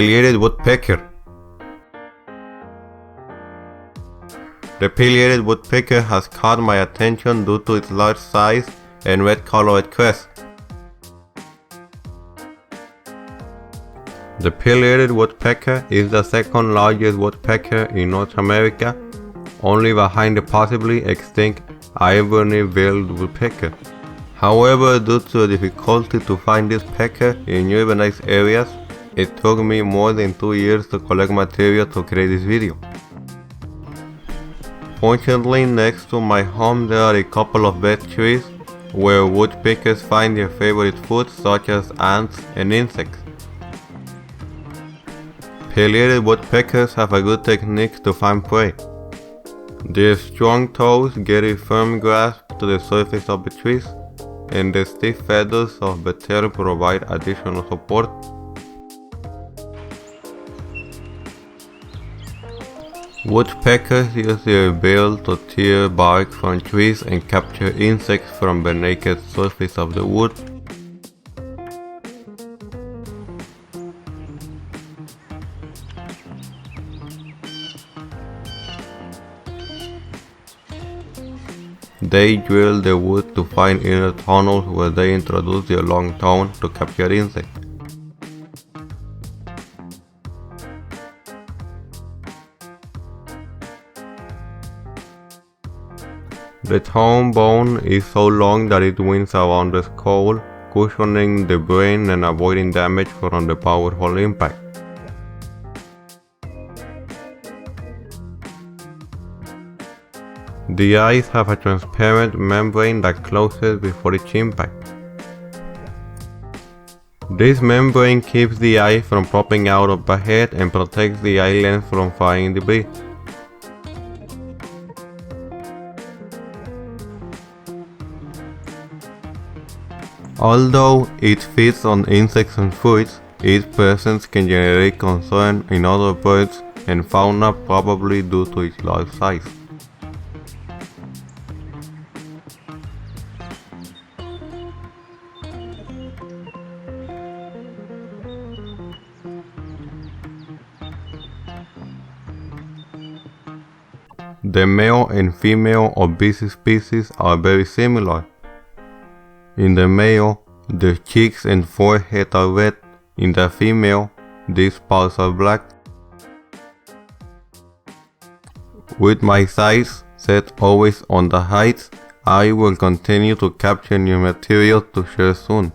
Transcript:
Pileated woodpecker. The pileated woodpecker has caught my attention due to its large size and red-colored crest. The pileated woodpecker is the second largest woodpecker in North America, only behind the possibly extinct ivory-billed woodpecker. However, due to the difficulty to find this pecker in urbanized areas, it took me more than 2 years to collect material to create this video. Fortunately, next to my home there are a couple of bed trees where woodpeckers find their favorite food such as ants and insects. Pileated woodpeckers have a good technique to find prey. Their strong toes get a firm grasp to the surface of the trees, and the stiff feathers of the tail provide additional support. Woodpeckers use their bill to tear bark from trees and capture insects from the naked surface of the wood. They drill the wood to find inner tunnels where they introduce their long tongue to capture insects. The tongue bone is so long that it winds around the skull, cushioning the brain and avoiding damage from the powerful impact. The eyes have a transparent membrane that closes before each impact. This membrane keeps the eye from popping out of the head and protects the eye lens from flying debris. Although it feeds on insects and fruits, its presence can generate concern in other birds and fauna, probably due to its large size. The male and female of this species are very similar. In the male, the cheeks and forehead are red. In the female, these spots are black. With my sights set always on the heights, I will continue to capture new material to share soon.